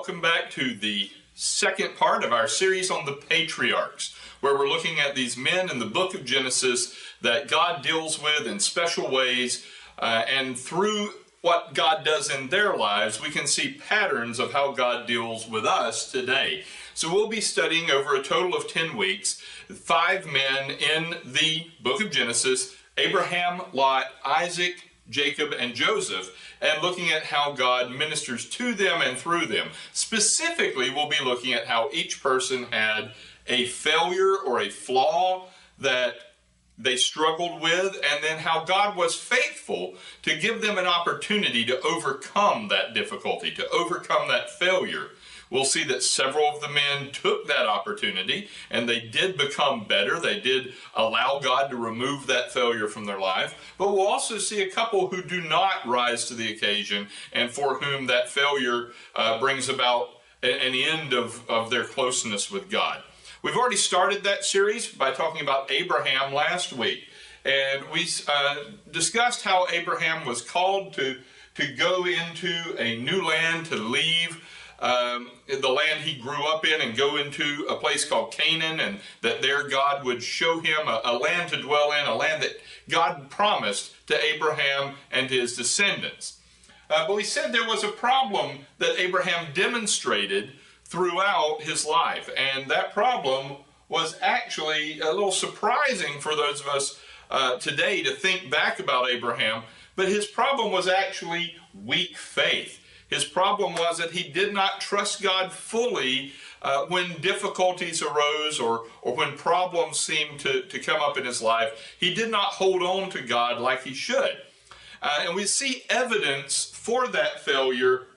welcome back to the second part of our series on the patriarchs, where we're looking at these men in the book of Genesis that God deals with in special ways, and through what God does in their lives, we can see patterns of how God deals with us today. So we'll be studying over a total of 10 weeks, 5 men in the book of Genesis: Abraham, Lot, Isaac, Jacob, and Joseph, and looking at how God ministers to them and through them. Specifically, we'll be looking at how each person had a failure or a flaw that they struggled with, and then how God was faithful to give them an opportunity to overcome that difficulty, to overcome that failure. We'll see that several of the men took that opportunity and they did become better. They did allow God to remove that failure from their life. But we'll also see a couple who do not rise to the occasion and for whom that failure brings about an end of their closeness with God. We've already started that series by talking about Abraham last week. And we discussed how Abraham was called to go into a new land, to leave the land he grew up in and go into a place called Canaan, and that there God would show him a land to dwell in, a land that God promised to Abraham and his descendants. But we said there was a problem that Abraham demonstrated throughout his life, and that problem was actually a little surprising for those of us today to think back about Abraham, but his problem was actually weak faith. His problem was that he did not trust God fully when difficulties arose or when problems seemed to come up in his life. He did not hold on to God like he should. And we see evidence for that failure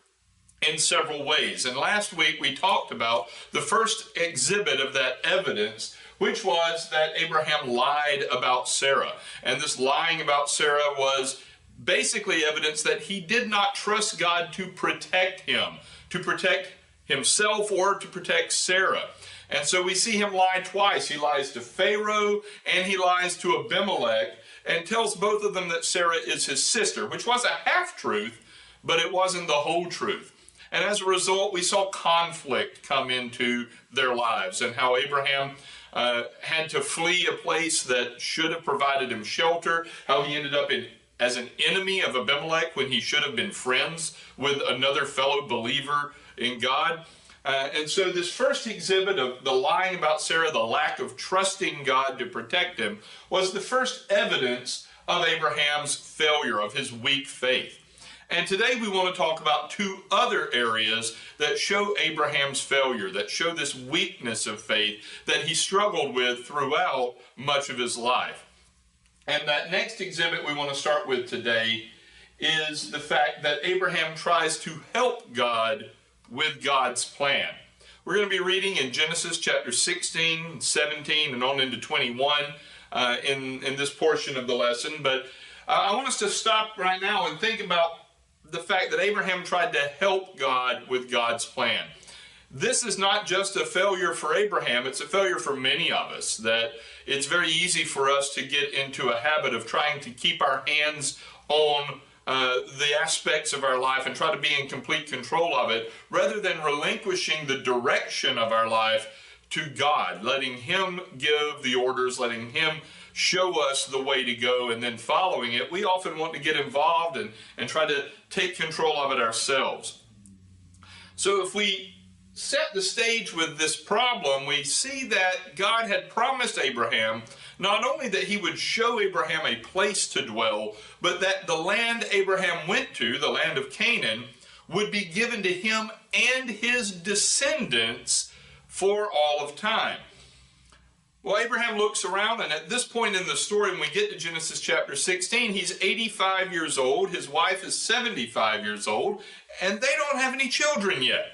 in several ways. And last week we talked about the first exhibit of that evidence, which was that Abraham lied about Sarah. And this lying about Sarah was basically evidence that he did not trust God to protect him, to protect himself or to protect Sarah. And so we see him lie twice. He lies to Pharaoh and he lies to Abimelech and tells both of them that Sarah is his sister, which was a half-truth, but it wasn't the whole truth. And as a result, we saw conflict come into their lives and how Abraham had to flee a place that should have provided him shelter, how he ended up as an enemy of Abimelech when he should have been friends with another fellow believer in God. And so this first exhibit of the lying about Sarah, the lack of trusting God to protect him, was the first evidence of Abraham's failure, of his weak faith. And today we want to talk about 2 other areas that show Abraham's failure, that show this weakness of faith that he struggled with throughout much of his life. And that next exhibit we want to start with today is the fact that Abraham tries to help God with God's plan. We're going to be reading in Genesis chapter 16, 17, and on into 21 in this portion of the lesson. But I want us to stop right now and think about the fact that Abraham tried to help God with God's plan. This is not just a failure for Abraham, it's a failure for many of us, that it's very easy for us to get into a habit of trying to keep our hands on the aspects of our life and try to be in complete control of it, rather than relinquishing the direction of our life to God, letting Him give the orders, letting Him show us the way to go, and then following it. We often want to get involved and try to take control of it ourselves. So if we set the stage with this problem, we see that God had promised Abraham not only that he would show Abraham a place to dwell, but that the land Abraham went to, the land of Canaan, would be given to him and his descendants for all of time. Well, Abraham looks around, and at this point in the story, when we get to Genesis chapter 16, he's 85 years old, his wife is 75 years old, and they don't have any children yet.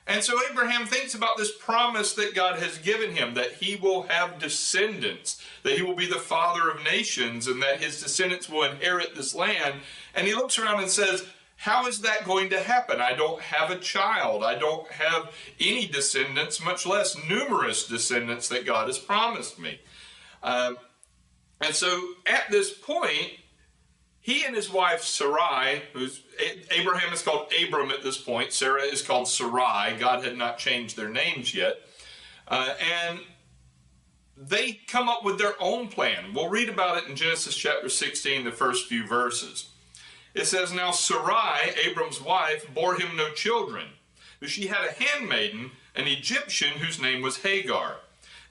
And so Abraham thinks about this promise that God has given him, that he will have descendants, that he will be the father of nations, and that his descendants will inherit this land. And he looks around and says, how is that going to happen? I don't have a child. I don't have any descendants, much less numerous descendants that God has promised me. And so at this point, he and his wife Sarai, Abraham is called Abram at this point, Sarah is called Sarai, God had not changed their names yet, and they come up with their own plan. We'll read about it in Genesis chapter 16, the first few verses. It says, "Now Sarai, Abram's wife, bore him no children, but she had a handmaiden, an Egyptian, whose name was Hagar.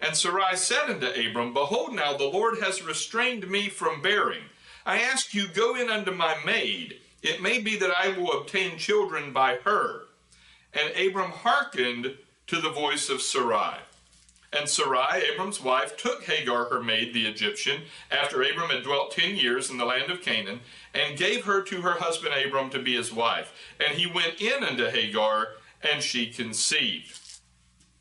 And Sarai said unto Abram, Behold, now the Lord has restrained me from bearing. I ask you, go in unto my maid. It may be that I will obtain children by her. And Abram hearkened to the voice of Sarai. And Sarai, Abram's wife, took Hagar her maid, the Egyptian, after Abram had dwelt 10 years in the land of Canaan, and gave her to her husband Abram to be his wife. And he went in unto Hagar, and she conceived."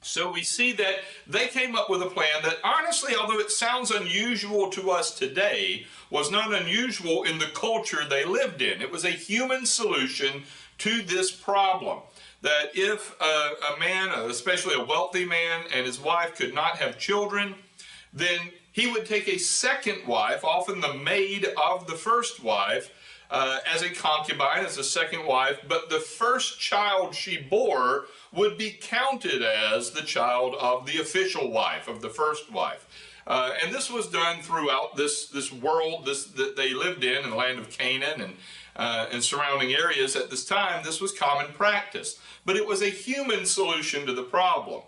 So we see that they came up with a plan that, honestly, although it sounds unusual to us today, was not unusual in the culture they lived in. It was a human solution to this problem. That if a man, especially a wealthy man, and his wife could not have children, then he would take a second wife, often the maid of the first wife, as a concubine, as a second wife, but the first child she bore would be counted as the child of the official wife, of the first wife. And this was done throughout this world that they lived in the land of Canaan and surrounding areas at this time. This was common practice. But it was a human solution to the problem.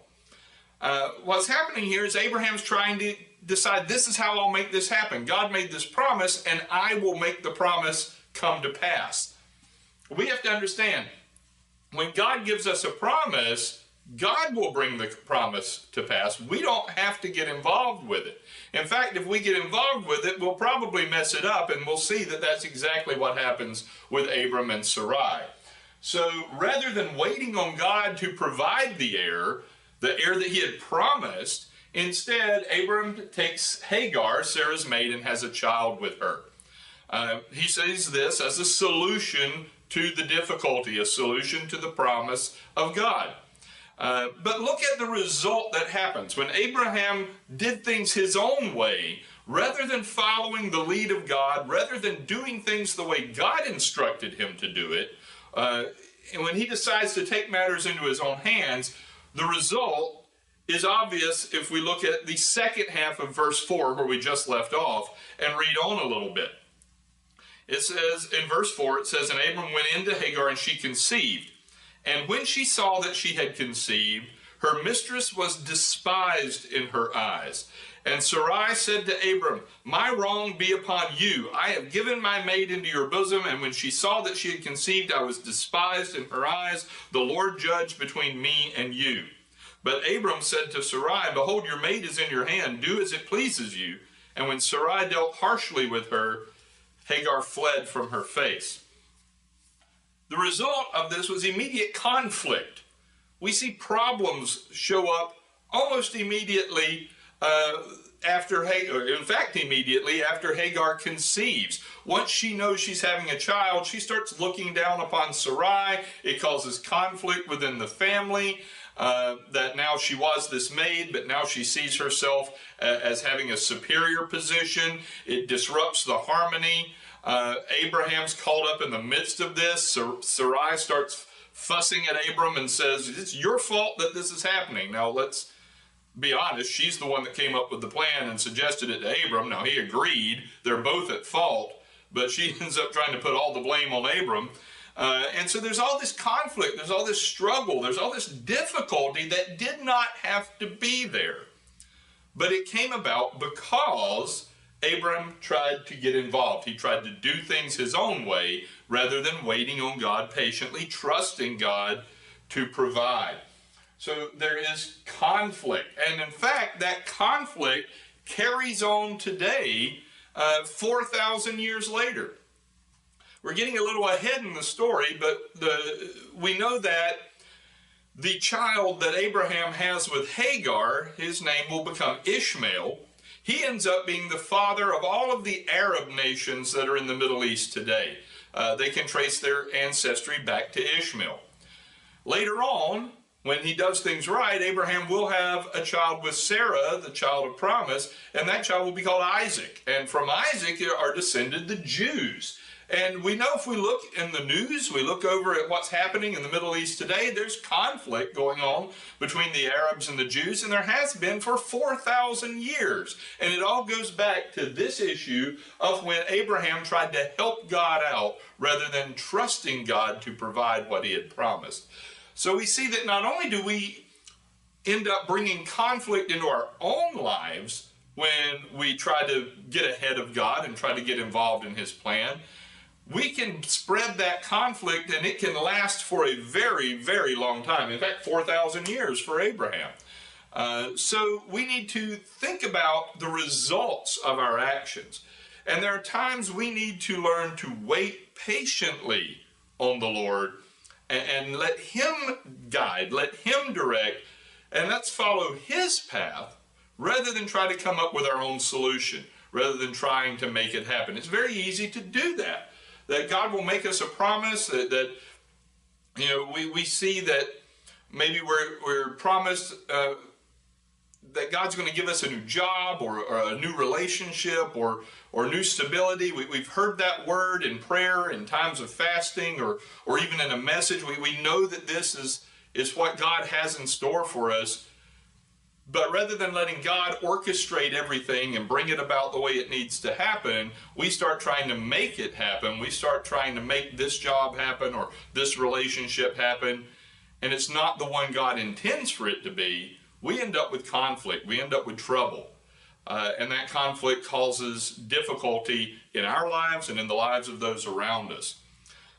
What's happening here is Abraham's trying to decide, this is how I'll make this happen. God made this promise, and I will make the promise come to pass. We have to understand, when God gives us a promise, God will bring the promise to pass. We don't have to get involved with it. In fact, if we get involved with it, we'll probably mess it up, and we'll see that that's exactly what happens with Abram and Sarai. So rather than waiting on God to provide the heir that he had promised, instead, Abram takes Hagar, Sarah's maid, and has a child with her. He sees this as a solution to the difficulty, a solution to the promise of God. But look at the result that happens. When Abraham did things his own way, rather than following the lead of God, rather than doing things the way God instructed him to do it, and when he decides to take matters into his own hands, the result is obvious if we look at the second half of verse 4, where we just left off, and read on a little bit. It says, in verse 4, it says, "And Abram went into Hagar, and she conceived. And when she saw that she had conceived, her mistress was despised in her eyes. And Sarai said to Abram, My wrong be upon you. I have given my maid into your bosom. And when she saw that she had conceived, I was despised in her eyes. The Lord judged between me and you. But Abram said to Sarai, Behold, your maid is in your hand. Do as it pleases you. And when Sarai dealt harshly with her, Hagar fled from her face." The result of this was immediate conflict. We see problems show up almost immediately after Hagar, in fact, immediately after Hagar conceives. Once she knows she's having a child, she starts looking down upon Sarai. It causes conflict within the family, that now she was this maid, but now she sees herself as having a superior position. It disrupts the harmony. Abraham's caught up in the midst of this. Sarai starts fussing at Abram and says, "It's your fault that this is happening." Now, let's be honest. She's the one that came up with the plan and suggested it to Abram. Now, he agreed. They're both at fault, but she ends up trying to put all the blame on Abram. And so there's all this conflict. There's all this struggle. There's all this difficulty that did not have to be there. But it came about because Abram tried to get involved. He tried to do things his own way rather than waiting on God patiently, trusting God to provide. So there is conflict. And in fact, that conflict carries on today, 4,000 years later. We're getting a little ahead in the story, but we know that the child that Abraham has with Hagar, his name will become Ishmael. He ends up being the father of all of the Arab nations that are in the Middle East today. They can trace their ancestry back to Ishmael. Later on, when he does things right, Abraham will have a child with Sarah, the child of promise, and that child will be called Isaac. And from Isaac are descended the Jews. And we know if we look in the news, we look over at what's happening in the Middle East today, there's conflict going on between the Arabs and the Jews, and there has been for 4,000 years. And it all goes back to this issue of when Abraham tried to help God out rather than trusting God to provide what he had promised. So we see that not only do we end up bringing conflict into our own lives when we try to get ahead of God and try to get involved in his plan, we can spread that conflict and it can last for a very, very long time. In fact, 4,000 years for Abraham. So we need to think about the results of our actions. And there are times we need to learn to wait patiently on the Lord and let him guide, let him direct, and let's follow his path rather than try to come up with our own solution, rather than trying to make it happen. It's very easy to do that. That God will make us a promise that we see that maybe we're promised that God's going to give us a new job or a new relationship or new stability. We've heard that word in prayer, in times of fasting, or even in a message. We know that this is what God has in store for us. But rather than letting God orchestrate everything and bring it about the way it needs to happen, we start trying to make it happen. We start trying to make this job happen or this relationship happen, and it's not the one God intends for it to be. We end up with conflict. We end up with trouble. And that conflict causes difficulty in our lives and in the lives of those around us.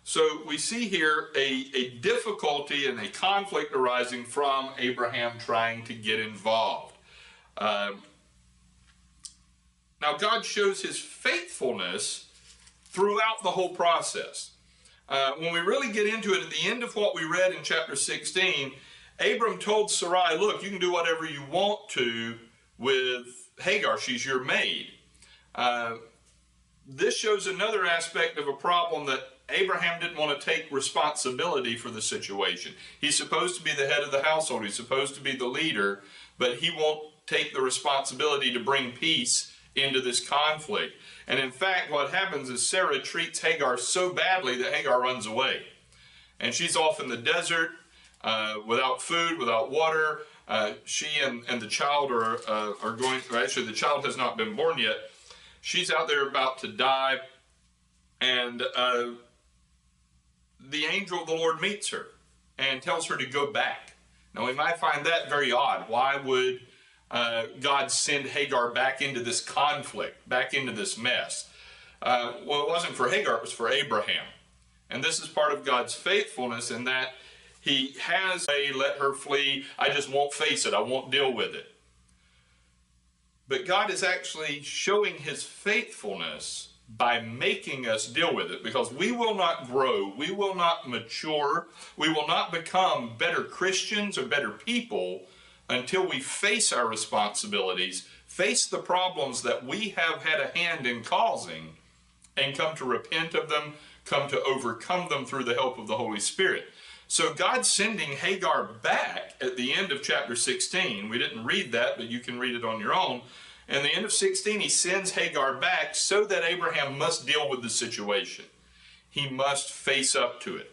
So we see here a difficulty and a conflict arising from Abraham trying to get involved. Now God shows his faithfulness throughout the whole process. When we really get into it, at the end of what we read in chapter 16, Abram told Sarai, look, you can do whatever you want to with Hagar. She's your maid. This shows another aspect of a problem that Abraham didn't want to take responsibility for the situation. He's supposed to be the head of the household. He's supposed to be the leader, but he won't take the responsibility to bring peace into this conflict. And in fact, what happens is Sarah treats Hagar so badly that Hagar runs away. And she's off in the desert without food, without water. She and the child are going, or actually the child has not been born yet. She's out there about to die, and the angel of the Lord meets her and tells her to go back. Now, we might find that very odd. Why would God send Hagar back into this conflict, back into this mess? Well, it wasn't for Hagar, it was for Abraham. And this is part of God's faithfulness in that he has let her flee. I just won't face it. I won't deal with it. But God is actually showing his faithfulness by making us deal with it, because we will not grow, we will not mature, we will not become better Christians or better people until we face our responsibilities, face the problems that we have had a hand in causing, and come to repent of them, come to overcome them through the help of the Holy Spirit. So God's sending Hagar back at the end of chapter 16. We didn't read that, but you can read it on your own. And the end of 16, he sends Hagar back so that Abraham must deal with the situation. He must face up to it.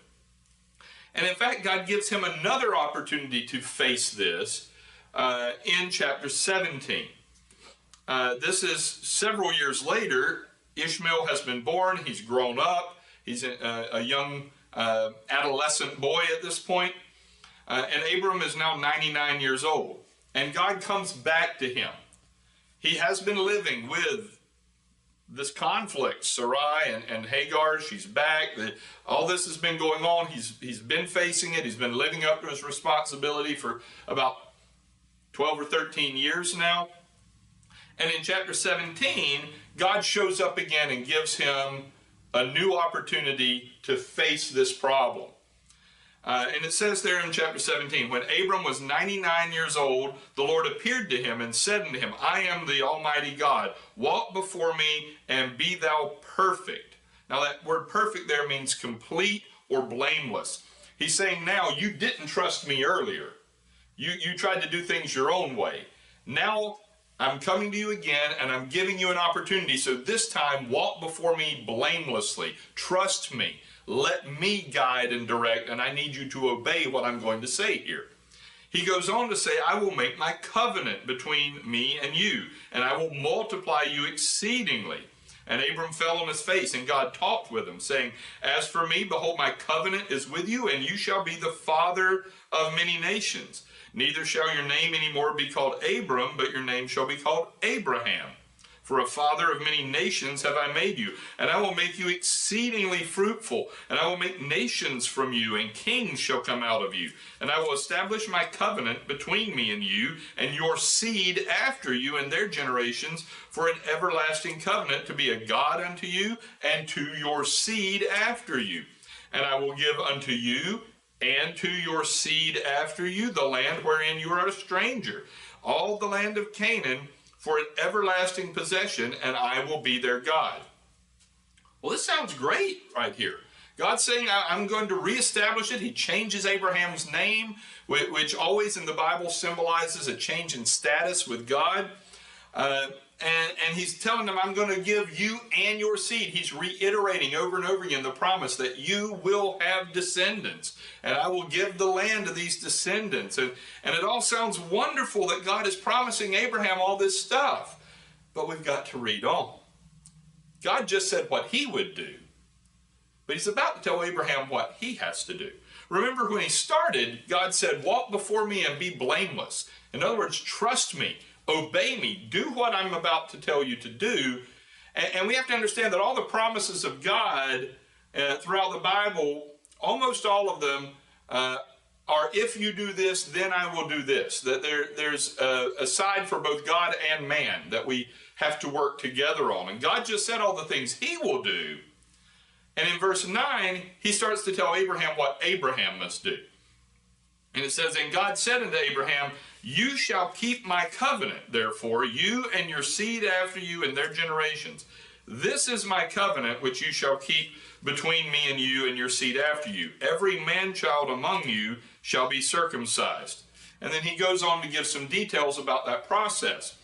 And in fact, God gives him another opportunity to face this in chapter 17. This is several years later. Ishmael has been born. He's grown up. He's a young adolescent boy at this point. And Abram is now 99 years old. And God comes back to him. He has been living with this conflict. Sarai and Hagar, she's back. All this has been going on. He's been facing it. He's been living up to his responsibility for about 12 or 13 years now. And in chapter 17, God shows up again and gives him a new opportunity to face this problem. And it says there in chapter 17, when Abram was 99 years old, the Lord appeared to him and said unto him, I am the Almighty God. Walk before me and be thou perfect. Now that word perfect there means complete or blameless. He's saying now, you didn't trust me earlier. You tried to do things your own way. Now I'm coming to you again, and I'm giving you an opportunity. So this time, walk before me blamelessly. Trust me. Let me guide and direct, and I need you to obey what I'm going to say here. He goes on to say, I will make my covenant between me and you, and I will multiply you exceedingly. And Abram fell on his face, and God talked with him, saying, as for me, behold, my covenant is with you, and you shall be the father of many nations. Neither shall your name any more be called Abram, but your name shall be called Abraham. For a father of many nations have I made you, and I will make you exceedingly fruitful, and I will make nations from you, and kings shall come out of you. And I will establish my covenant between me and you, and your seed after you and their generations, for an everlasting covenant, to be a God unto you, and to your seed after you. And I will give unto you, and to your seed after you, the land wherein you are a stranger, all the land of Canaan, for an everlasting possession, and I will be their God. Well, this sounds great right here. God's saying, I'm going to reestablish it. He changes Abraham's name, which always in the Bible symbolizes a change in status with God. And he's telling them, I'm going to give you and your seed. He's reiterating over and over again the promise that you will have descendants, and I will give the land to these descendants. And it all sounds wonderful that God is promising Abraham all this stuff, but we've got to read on. God just said what he would do, but he's about to tell Abraham what he has to do. Remember, when he started, God said, walk before me and be blameless. In other words, trust me. Obey me. Do what I'm about to tell you to do. And we have to understand that all the promises of God throughout the Bible, almost all of them are, if you do this, then I will do this. That there's a side for both God and man that we have to work together on. And God just said all the things he will do. And in verse 9, he starts to tell Abraham what Abraham must do. And it says, and God said unto Abraham, you shall keep my covenant, therefore, you and your seed after you and their generations. This is my covenant which you shall keep between me and you and your seed after you. Every man-child among you shall be circumcised. And then he goes on to give some details about that process.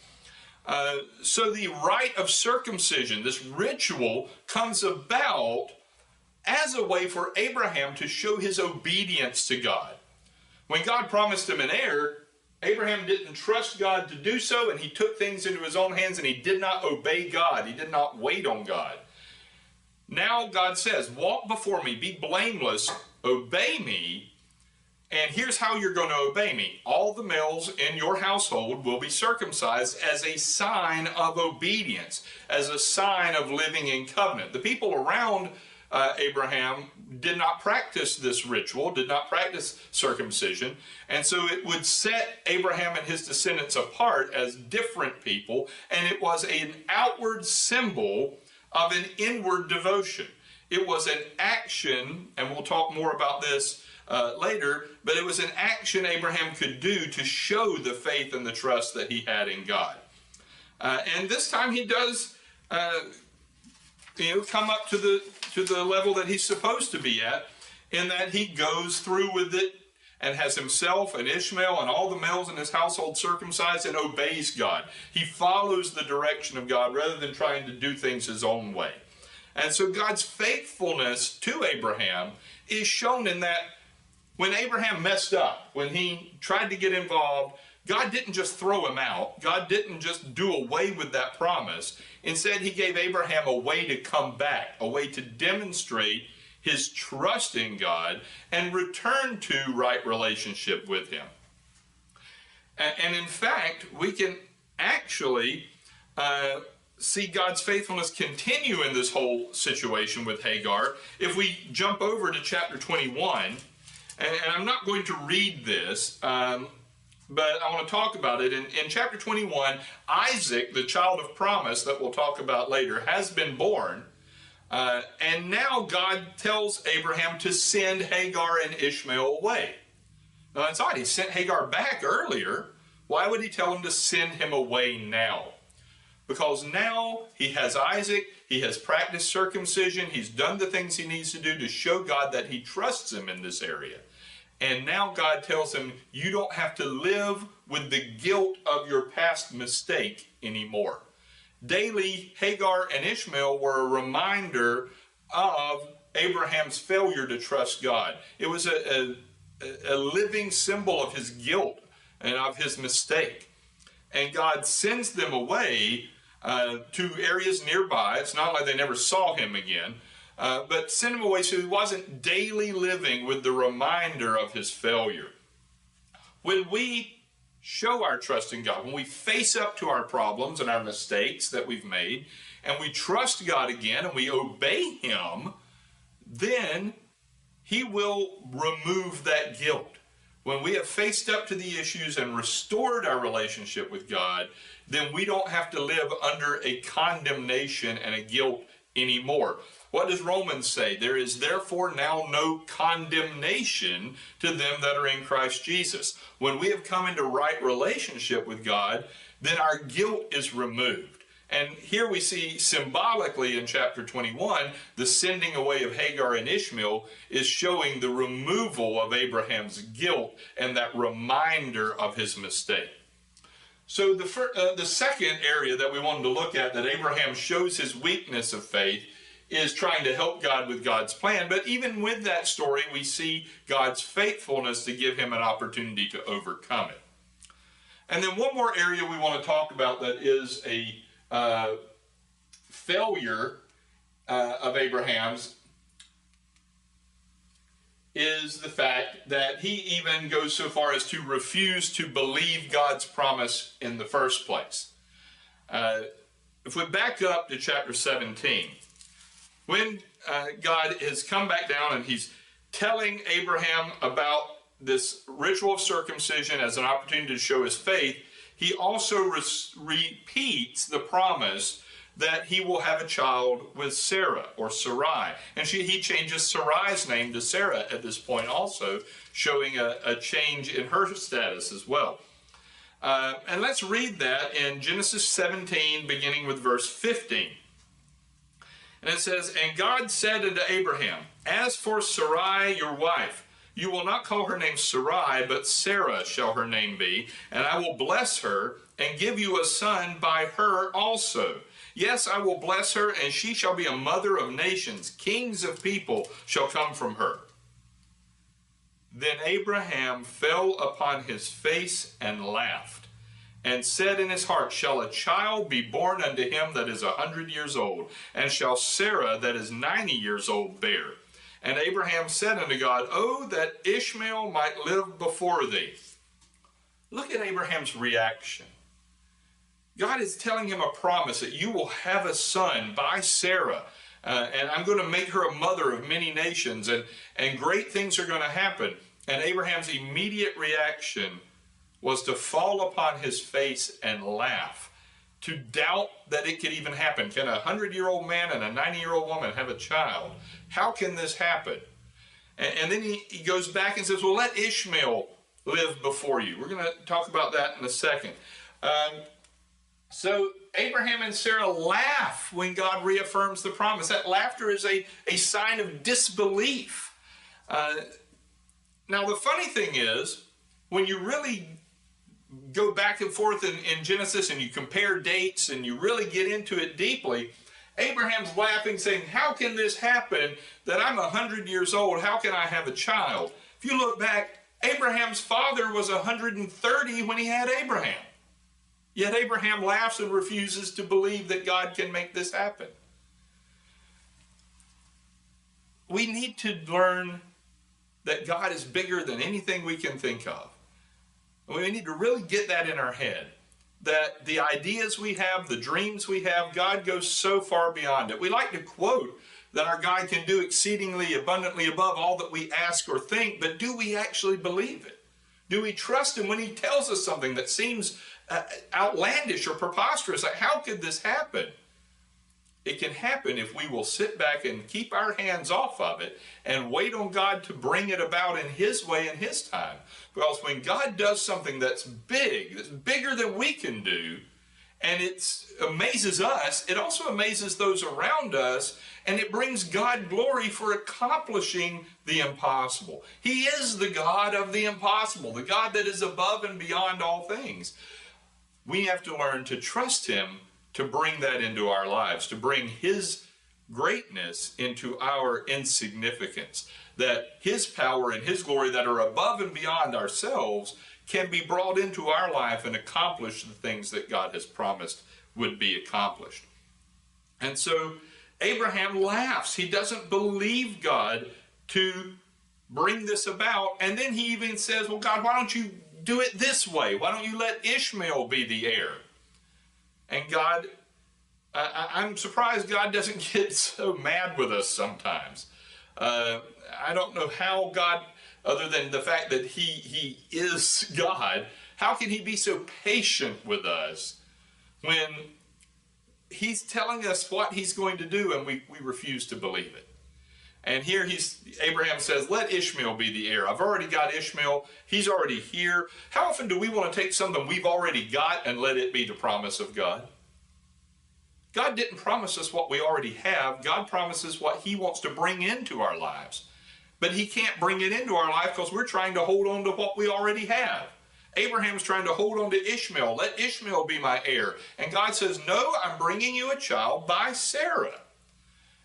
So the rite of circumcision, this ritual, comes about as a way for Abraham to show his obedience to God. When God promised him an heir, Abraham didn't trust God to do so, and he took things into his own hands, and he did not obey God. He did not wait on God. Now God says, walk before me, be blameless, obey me, and here's how you're going to obey me. All the males in your household will be circumcised as a sign of obedience, as a sign of living in covenant. The people around Abraham did not practice this ritual, did not practice circumcision, and so it would set Abraham and his descendants apart as different people, and it was an outward symbol of an inward devotion. It was an action, and we'll talk more about this later, but it was an action Abraham could do to show the faith and the trust that he had in God. And this time he does come up to the level that he's supposed to be at, in that he goes through with it and has himself and Ishmael and all the males in his household circumcised and obeys God. He follows the direction of God rather than trying to do things his own way. And so God's faithfulness to Abraham is shown in that when Abraham messed up, when he tried to get involved, God didn't just throw him out. God didn't just do away with that promise. Instead, he gave Abraham a way to come back, a way to demonstrate his trust in God and return to right relationship with him. And in fact, we can actually see God's faithfulness continue in this whole situation with Hagar. If we jump over to chapter 21, and I'm not going to read this, but I want to talk about it. In chapter 21, Isaac, the child of promise that we'll talk about later, has been born. And now God tells Abraham to send Hagar and Ishmael away. Now that's odd. He sent Hagar back earlier. Why would he tell him to send him away now? Because now he has Isaac, he has practiced circumcision, he's done the things he needs to do to show God that he trusts him in this area. And now God tells him, you don't have to live with the guilt of your past mistake anymore. Daily, Hagar and Ishmael were a reminder of Abraham's failure to trust God. It was a living symbol of his guilt and of his mistake. And God sends them away to areas nearby. It's not like they never saw him again, but send him away so he wasn't daily living with the reminder of his failure. When we show our trust in God, when we face up to our problems and our mistakes that we've made, and we trust God again and we obey him, then he will remove that guilt. When we have faced up to the issues and restored our relationship with God, then we don't have to live under a condemnation and a guilt anymore. What does Romans say? There is therefore now no condemnation to them that are in Christ Jesus. When we have come into right relationship with God, then our guilt is removed. And here we see symbolically in chapter 21, the sending away of Hagar and Ishmael is showing the removal of Abraham's guilt and that reminder of his mistake. So the second area that we wanted to look at, that Abraham shows his weakness of faith, is trying to help God with God's plan. But even with that story, we see God's faithfulness to give him an opportunity to overcome it. And then one more area we want to talk about that is a failure of Abraham's is the fact that he even goes so far as to refuse to believe God's promise in the first place. If we back up to chapter 17, when God has come back down and he's telling Abraham about this ritual of circumcision as an opportunity to show his faith, he also repeats the promise that he will have a child with Sarah, or Sarai. And he changes Sarai's name to Sarah at this point also, showing a change in her status as well. And let's read that in Genesis 17, beginning with verse 15. And it says, "And God said unto Abraham, As for Sarai your wife, you will not call her name Sarai, but Sarah shall her name be, and I will bless her, and give you a son by her also. Yes, I will bless her, and she shall be a mother of nations. Kings of people shall come from her." Then Abraham fell upon his face and laughed, and said in his heart, "Shall a child be born unto him that is 100 years old? And shall Sarah that is 90 years old bear?" And Abraham said unto God, "Oh, that Ishmael might live before thee." Look at Abraham's reaction. God is telling him a promise that you will have a son by Sarah, and I'm going to make her a mother of many nations, and great things are going to happen. And Abraham's immediate reaction was to fall upon his face and laugh, to doubt that it could even happen. Can a 100-year-old man and a 90-year-old woman have a child? How can this happen? And then he goes back and says, well, let Ishmael live before you. We're going to talk about that in a second. So Abraham and Sarah laugh when God reaffirms the promise. That laughter is a sign of disbelief. Now, the funny thing is, when you really go back and forth in Genesis and you compare dates and you really get into it deeply, Abraham's laughing, saying, how can this happen that I'm 100 years old? How can I have a child? If you look back, Abraham's father was 130 when he had Abraham. Yet Abraham laughs and refuses to believe that God can make this happen. We need to learn that God is bigger than anything we can think of. We need to really get that in our head, that the ideas we have, the dreams we have, God goes so far beyond it. We like to quote that our God can do exceedingly abundantly above all that we ask or think, but do we actually believe it? Do we trust him when he tells us something that seems outlandish or preposterous? Like, how could this happen? It can happen if we will sit back and keep our hands off of it and wait on God to bring it about in his way and his time. Because when God does something that's big, that's bigger than we can do, And it amazes us. It also amazes those around us. And it brings God glory for accomplishing the impossible. He is the God of the impossible, the God that is above and beyond all things. We have to learn to trust him to bring that into our lives, to bring his greatness into our insignificance, that his power and his glory that are above and beyond ourselves can be brought into our life and accomplish the things that God has promised would be accomplished. And so Abraham laughs. He doesn't believe God to bring this about. And then he even says, well, God, why don't you do it this way? Why don't you let Ishmael be the heir? And God, I'm surprised God doesn't get so mad with us sometimes. I don't know how God, other than the fact that he is God, how can he be so patient with us when he's telling us what he's going to do and we refuse to believe it? And here Abraham says, let Ishmael be the heir. I've already got Ishmael. He's already here. How often do we want to take something we've already got and let it be the promise of God? God didn't promise us what we already have. God promises what he wants to bring into our lives. But he can't bring it into our life because we're trying to hold on to what we already have. Abraham's trying to hold on to Ishmael. Let Ishmael be my heir. And God says, no, I'm bringing you a child by Sarah.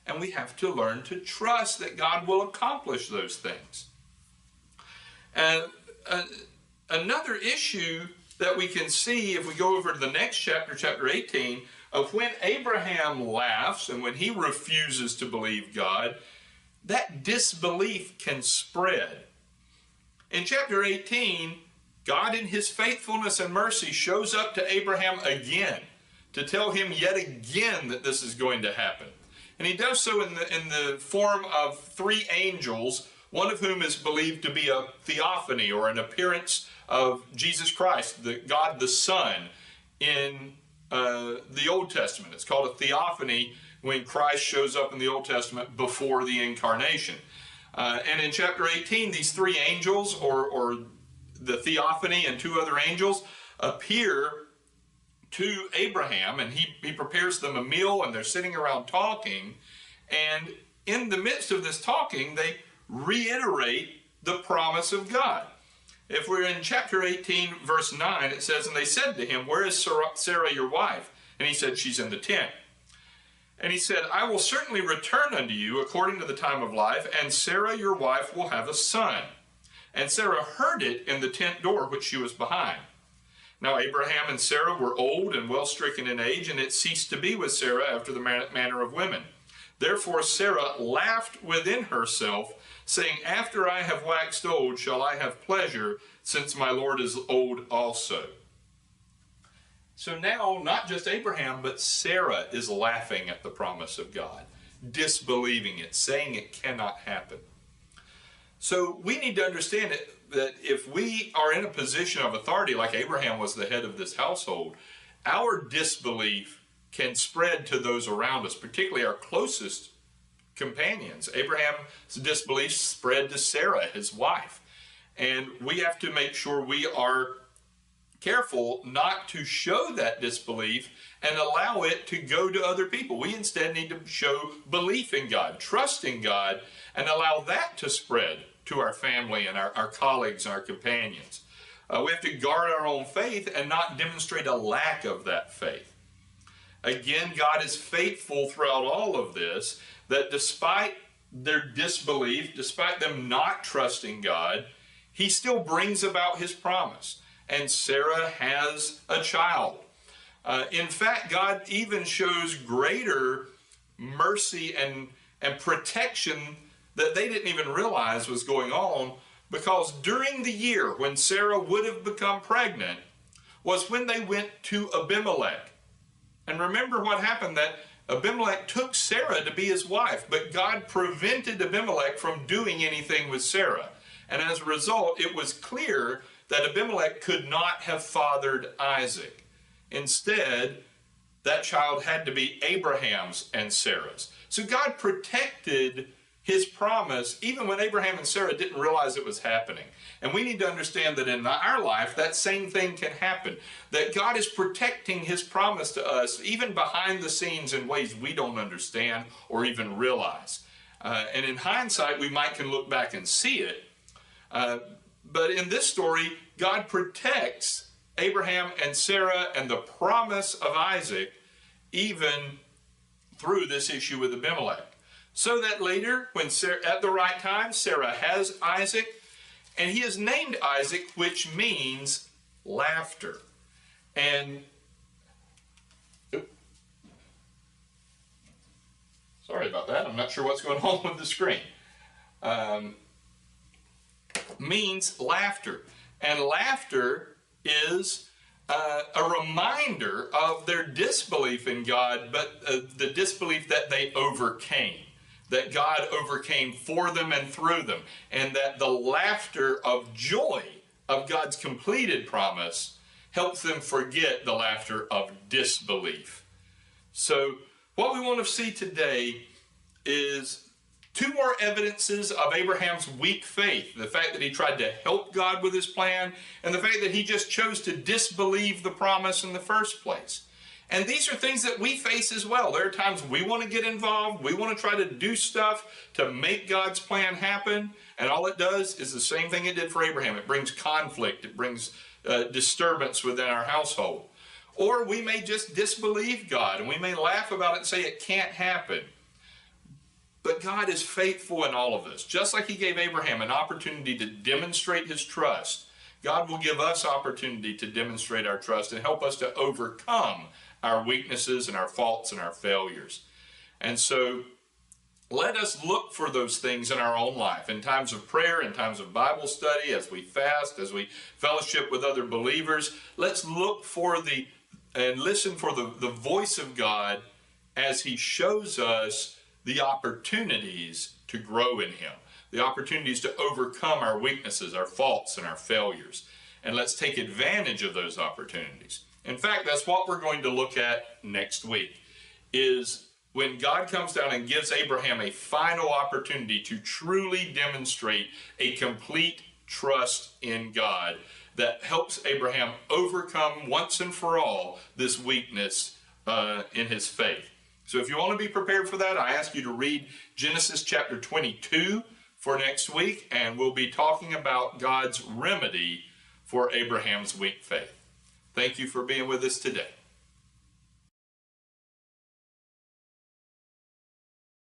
And we have to learn to trust that God will accomplish those things. And another issue that we can see if we go over to the next chapter, chapter 18, of when Abraham laughs and when he refuses to believe God, that disbelief can spread. In chapter 18, God in his faithfulness and mercy shows up to Abraham again to tell him yet again that this is going to happen. And he does so in the form of three angels, one of whom is believed to be a theophany or an appearance of Jesus Christ, God the Son, in the Old Testament. It's called a theophany when Christ shows up in the Old Testament before the incarnation. And in chapter 18, these three angels, or the theophany and two other angels, appear to Abraham, and he prepares them a meal, and they're sitting around talking. And in the midst of this talking, they reiterate the promise of God. If we're in chapter 18, verse 9, it says, and they said to him, where is Sarah your wife? And he said, she's in the tent. And he said, I will certainly return unto you according to the time of life, and Sarah your wife will have a son. And Sarah heard it in the tent door which she was behind. Now Abraham and Sarah were old and well stricken in age, and it ceased to be with Sarah after the manner of women. Therefore Sarah laughed within herself, saying, after I have waxed old shall I have pleasure, since my Lord is old also. So now, not just Abraham, but Sarah is laughing at the promise of God, disbelieving it, saying it cannot happen. So we need to understand that if we are in a position of authority, like Abraham was the head of this household, our disbelief can spread to those around us, particularly our closest companions. Abraham's disbelief spread to Sarah, his wife. And we have to make sure we are careful not to show that disbelief and allow it to go to other people. We instead need to show belief in God, trust in God, and allow that to spread to our family and our colleagues and our companions. We have to guard our own faith and not demonstrate a lack of that faith. Again, God is faithful throughout all of this, that despite their disbelief, despite them not trusting God, he still brings about his promise. And Sarah has a child. In fact, God even shows greater mercy and protection that they didn't even realize was going on, because during the year when Sarah would have become pregnant was when they went to Abimelech. And remember what happened, that Abimelech took Sarah to be his wife, but God prevented Abimelech from doing anything with Sarah. And as a result, it was clear that Abimelech could not have fathered Isaac. Instead, that child had to be Abraham's and Sarah's. So God protected his promise even when Abraham and Sarah didn't realize it was happening. And we need to understand that in our life, that same thing can happen. That God is protecting his promise to us, even behind the scenes in ways we don't understand or even realize. And in hindsight, we might can look back and see it. But in this story, God protects Abraham and Sarah and the promise of Isaac, even through this issue with Abimelech. So that later, when Sarah, at the right time, Sarah has Isaac, and he is named Isaac, which means laughter. And sorry about that. I'm not sure what's going on with the screen. Means laughter. And laughter is a reminder of their disbelief in God, but the disbelief that they overcame. That God overcame for them and through them. And that the laughter of joy of God's completed promise helps them forget the laughter of disbelief. So what we want to see today is two more evidences of Abraham's weak faith. The fact that he tried to help God with his plan, and the fact that he just chose to disbelieve the promise in the first place. And these are things that we face as well. There are times we want to get involved. We want to try to do stuff to make God's plan happen. And all it does is the same thing it did for Abraham. It brings conflict. It brings disturbance within our household. Or we may just disbelieve God, and we may laugh about it and say it can't happen. But God is faithful in all of this. Just like he gave Abraham an opportunity to demonstrate his trust, God will give us opportunity to demonstrate our trust and help us to overcome our weaknesses and our faults and our failures. And so let us look for those things in our own life, in times of prayer, in times of Bible study, as we fast, as we fellowship with other believers. Let's look for and listen for the voice of God as he shows us the opportunities to grow in him, the opportunities to overcome our weaknesses, our faults, and our failures. And let's take advantage of those opportunities. In fact, that's what we're going to look at next week, is when God comes down and gives Abraham a final opportunity to truly demonstrate a complete trust in God that helps Abraham overcome once and for all this weakness in his faith. So if you want to be prepared for that, I ask you to read Genesis chapter 22 for next week, and we'll be talking about God's remedy for Abraham's weak faith. Thank you for being with us today.